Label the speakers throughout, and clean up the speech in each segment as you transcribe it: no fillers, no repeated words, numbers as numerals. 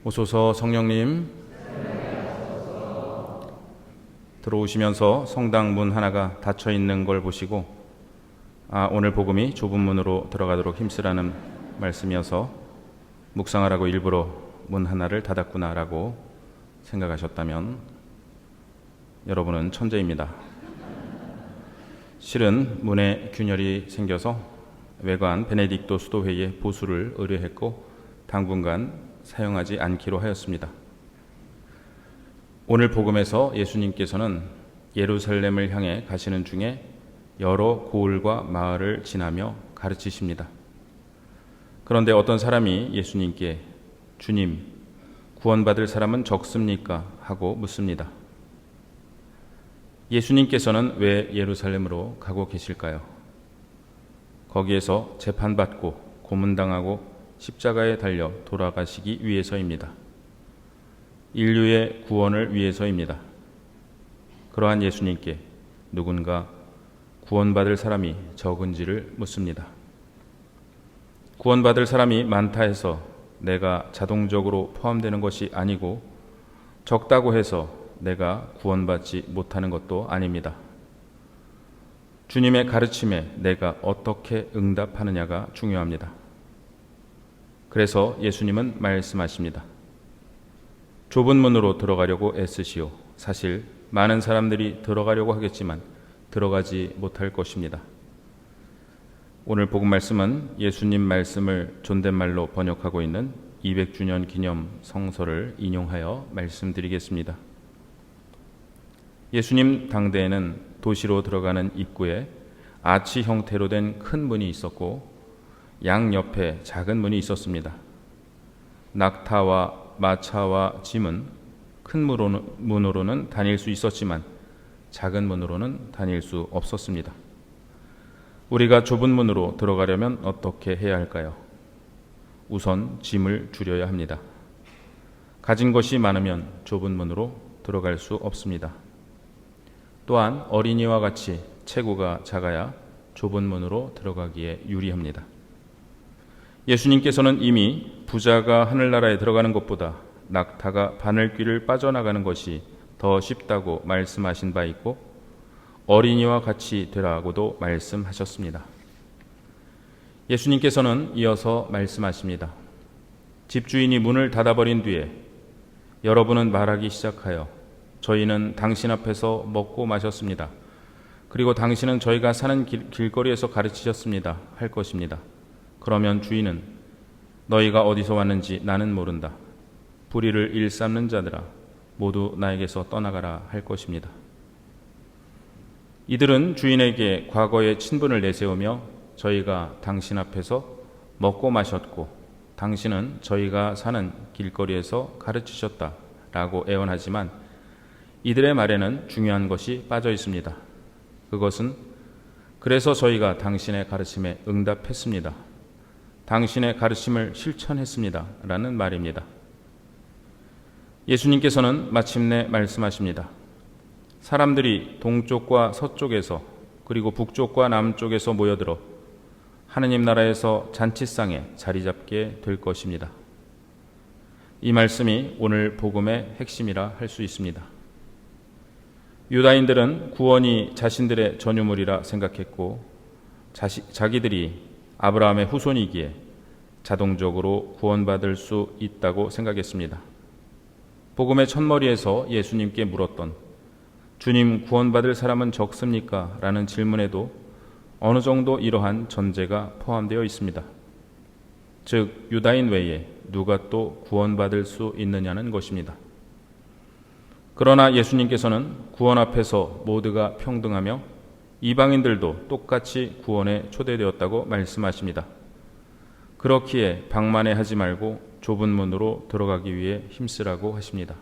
Speaker 1: 오소서 성령님, 들어오시면서 성당 문 하나가 닫혀 있는 걸 보시고 오늘 복음이 좁은 문으로 들어가도록 힘쓰라는 말씀이어서 묵상하라고 일부러 문 하나를 닫았구나라고 생각하셨다면 여러분은 천재입니다. 실은 문에 균열이 생겨서 외관 베네딕토 수도회의에 보수를 의뢰했고 당분간 사용하지 않기로 하였습니다. 오늘 복음에서 예수님께서는 예루살렘을 향해 가시는 중에 여러 고을과 마을을 지나며 가르치십니다. 그런데 어떤 사람이 예수님께 주님, 구원받을 사람은 적습니까? 하고 묻습니다. 예수님께서는 왜 예루살렘으로 가고 계실까요? 거기에서 재판받고 고문당하고 십자가에 달려 돌아가시기 위해서입니다. 인류의 구원을 위해서입니다. 그러한 예수님께 누군가 구원받을 사람이 적은지를 묻습니다. 구원받을 사람이 많다 해서 내가 자동적으로 포함되는 것이 아니고 적다고 해서 내가 구원받지 못하는 것도 아닙니다. 주님의 가르침에 내가 어떻게 응답하느냐가 중요합니다. 그래서 예수님은 말씀하십니다. 좁은 문으로 들어가려고 애쓰시오. 사실 많은 사람들이 들어가려고 하겠지만 들어가지 못할 것입니다. 오늘 복음 말씀은 예수님 말씀을 존댓말로 번역하고 있는 200주년 기념 성서를 인용하여 말씀드리겠습니다. 예수님 당대에는 도시로 들어가는 입구에 아치 형태로 된 큰 문이 있었고 양옆에 작은 문이 있었습니다. 낙타와 마차와 짐은 큰 문으로는 다닐 수 있었지만 작은 문으로는 다닐 수 없었습니다. 우리가 좁은 문으로 들어가려면 어떻게 해야 할까요? 우선 짐을 줄여야 합니다. 가진 것이 많으면 좁은 문으로 들어갈 수 없습니다. 또한 어린이와 같이 체구가 작아야 좁은 문으로 들어가기에 유리합니다. 예수님께서는 이미 부자가 하늘나라에 들어가는 것보다 낙타가 바늘귀를 빠져나가는 것이 더 쉽다고 말씀하신 바 있고 어린이와 같이 되라고도 말씀하셨습니다. 예수님께서는 이어서 말씀하십니다. 집주인이 문을 닫아버린 뒤에 여러분은 말하기 시작하여 저희는 당신 앞에서 먹고 마셨습니다. 그리고 당신은 저희가 사는 길거리에서 가르치셨습니다. 할 것입니다. 그러면 주인은 너희가 어디서 왔는지 나는 모른다. 불의를 일삼는 자들아 모두 나에게서 떠나가라 할 것입니다. 이들은 주인에게 과거의 친분을 내세우며 저희가 당신 앞에서 먹고 마셨고 당신은 저희가 사는 길거리에서 가르치셨다 라고 애원하지만 이들의 말에는 중요한 것이 빠져 있습니다. 그것은 그래서 저희가 당신의 가르침에 응답했습니다. 당신의 가르침을 실천했습니다. 라는 말입니다. 예수님께서는 마침내 말씀하십니다. 사람들이 동쪽과 서쪽에서 그리고 북쪽과 남쪽에서 모여들어 하느님 나라에서 잔치상에 자리 잡게 될 것입니다. 이 말씀이 오늘 복음의 핵심이라 할 수 있습니다. 유다인들은 구원이 자신들의 전유물이라 생각했고 자기들이 아브라함의 후손이기에 자동적으로 구원받을 수 있다고 생각했습니다. 복음의 첫머리에서 예수님께 물었던 주님 구원받을 사람은 적습니까? 라는 질문에도 어느 정도 이러한 전제가 포함되어 있습니다. 즉 유다인 외에 누가 또 구원받을 수 있느냐는 것입니다. 그러나 예수님께서는 구원 앞에서 모두가 평등하며 이방인들도 똑같이 구원에 초대되었다고 말씀하십니다. 그렇기에 방만해하지 말고 좁은 문으로 들어가기 위해 힘쓰라고 하십니다.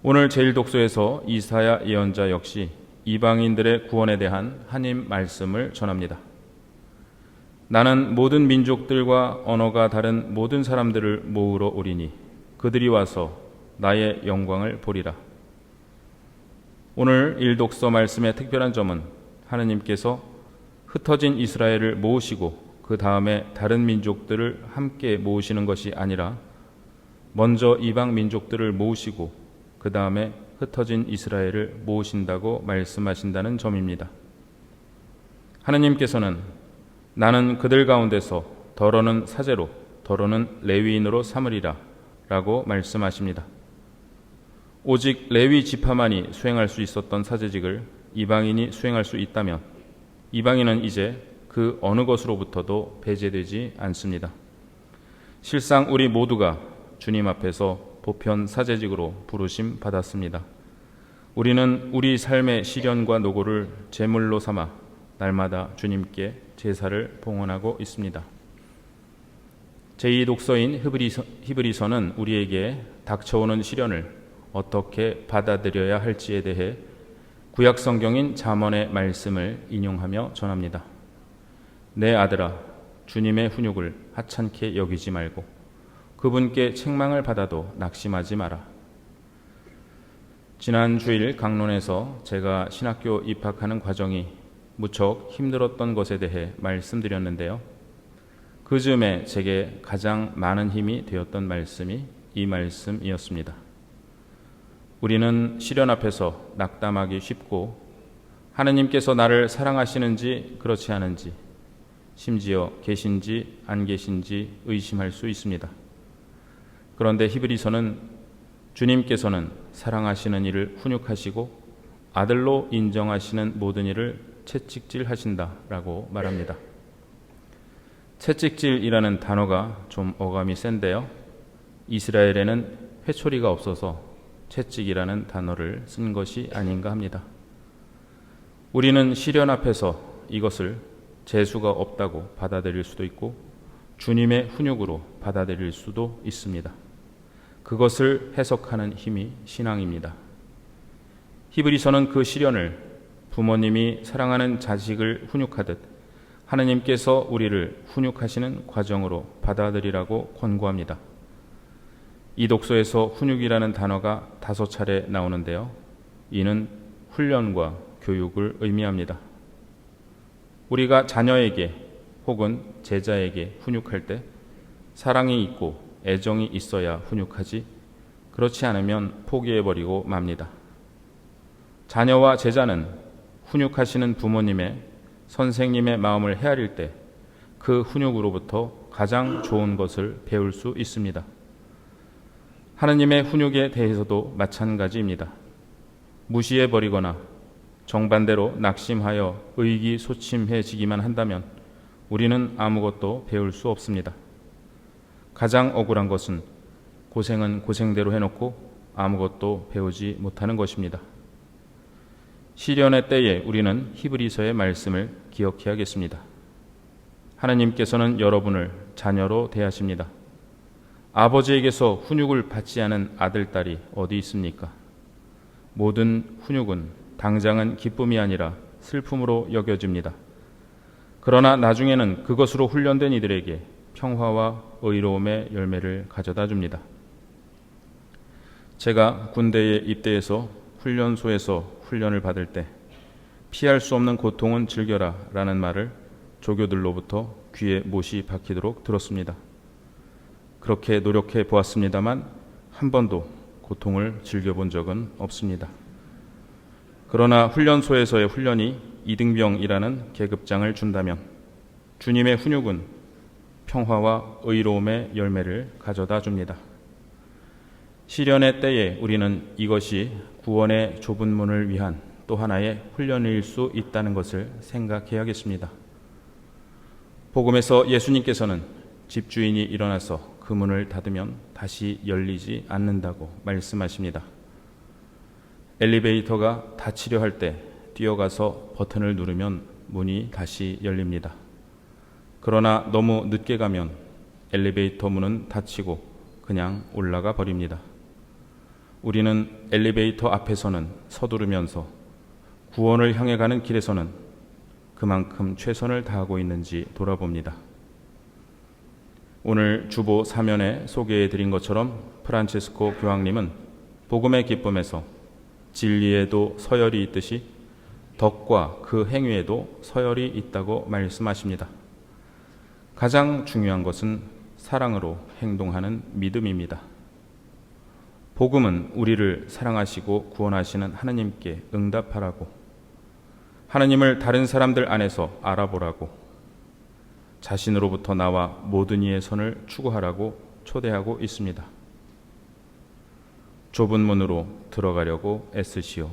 Speaker 1: 오늘 제1독서에서 이사야 예언자 역시 이방인들의 구원에 대한 하나님 말씀을 전합니다. 나는 모든 민족들과 언어가 다른 모든 사람들을 모으러 오리니 그들이 와서 나의 영광을 보리라. 오늘 1독서 말씀의 특별한 점은 하느님께서 흩어진 이스라엘을 모으시고 그 다음에 다른 민족들을 함께 모으시는 것이 아니라 먼저 이방 민족들을 모으시고 그 다음에 흩어진 이스라엘을 모으신다고 말씀하신다는 점입니다. 하느님께서는 나는 그들 가운데서 더러는 사제로 더러는 레위인으로 삼으리라 라고 말씀하십니다. 오직 레위 지파만이 수행할 수 있었던 사제직을 이방인이 수행할 수 있다면 이방인은 이제 그 어느 것으로부터도 배제되지 않습니다. 실상 우리 모두가 주님 앞에서 보편 사제직으로 부르심 받았습니다. 우리는 우리 삶의 시련과 노고를 제물로 삼아 날마다 주님께 제사를 봉헌하고 있습니다. 제2독서인 히브리서는 우리에게 닥쳐오는 시련을 어떻게 받아들여야 할지에 대해 구약 성경인 잠언의 말씀을 인용하며 전합니다. 내 아들아, 주님의 훈육을 하찮게 여기지 말고 그분께 책망을 받아도 낙심하지 마라. 지난 주일 강론에서 제가 신학교 입학하는 과정이 무척 힘들었던 것에 대해 말씀드렸는데요. 그 즈음에 제게 가장 많은 힘이 되었던 말씀이 이 말씀이었습니다. 우리는 시련 앞에서 낙담하기 쉽고 하느님께서 나를 사랑하시는지 그렇지 않은지 심지어 계신지 안 계신지 의심할 수 있습니다. 그런데 히브리서는 주님께서는 사랑하시는 이를 훈육하시고 아들로 인정하시는 모든 일을 채찍질하신다라고 말합니다. 채찍질이라는 단어가 좀 어감이 센데요. 이스라엘에는 회초리가 없어서 채찍이라는 단어를 쓴 것이 아닌가 합니다. 우리는 시련 앞에서 이것을 재수가 없다고 받아들일 수도 있고 주님의 훈육으로 받아들일 수도 있습니다. 그것을 해석하는 힘이 신앙입니다. 히브리서는 그 시련을 부모님이 사랑하는 자식을 훈육하듯 하느님께서 우리를 훈육하시는 과정으로 받아들이라고 권고합니다. 이 독서에서 훈육이라는 단어가 5차례 나오는데요. 이는 훈련과 교육을 의미합니다. 우리가 자녀에게 혹은 제자에게 훈육할 때 사랑이 있고 애정이 있어야 훈육하지 그렇지 않으면 포기해버리고 맙니다. 자녀와 제자는 훈육하시는 부모님의 선생님의 마음을 헤아릴 때 그 훈육으로부터 가장 좋은 것을 배울 수 있습니다. 하느님의 훈육에 대해서도 마찬가지입니다. 무시해버리거나 정반대로 낙심하여 의기소침해지기만 한다면 우리는 아무것도 배울 수 없습니다. 가장 억울한 것은 고생은 고생대로 해놓고 아무것도 배우지 못하는 것입니다. 시련의 때에 우리는 히브리서의 말씀을 기억해야겠습니다. 하나님께서는 여러분을 자녀로 대하십니다. 아버지에게서 훈육을 받지 않은 아들, 딸이 어디 있습니까? 모든 훈육은 당장은 기쁨이 아니라 슬픔으로 여겨집니다. 그러나 나중에는 그것으로 훈련된 이들에게 평화와 의로움의 열매를 가져다 줍니다. 제가 군대에 입대해서 훈련소에서 훈련을 받을 때 피할 수 없는 고통은 즐겨라 라는 말을 조교들로부터 귀에 못이 박히도록 들었습니다. 그렇게 노력해 보았습니다만 한 번도 고통을 즐겨본 적은 없습니다. 그러나 훈련소에서의 훈련이 이등병이라는 계급장을 준다면 주님의 훈육은 평화와 의로움의 열매를 가져다 줍니다. 시련의 때에 우리는 이것이 구원의 좁은 문을 위한 또 하나의 훈련일 수 있다는 것을 생각해야겠습니다. 복음에서 예수님께서는 집주인이 일어나서 그 문을 닫으면 다시 열리지 않는다고 말씀하십니다. 엘리베이터가 닫히려 할 때 뛰어가서 버튼을 누르면 문이 다시 열립니다. 그러나 너무 늦게 가면 엘리베이터 문은 닫히고 그냥 올라가 버립니다. 우리는 엘리베이터 앞에서는 서두르면서 구원을 향해 가는 길에서는 그만큼 최선을 다하고 있는지 돌아봅니다. 오늘 주보 사면에 소개해 드린 것처럼 프란체스코 교황님은 복음의 기쁨에서 진리에도 서열이 있듯이 덕과 그 행위에도 서열이 있다고 말씀하십니다. 가장 중요한 것은 사랑으로 행동하는 믿음입니다. 복음은 우리를 사랑하시고 구원하시는 하나님께 응답하라고, 하나님을 다른 사람들 안에서 알아보라고, 자신으로부터 나와 모든 이의 선을 추구하라고 초대하고 있습니다. 좁은 문으로 들어가려고 애쓰시오.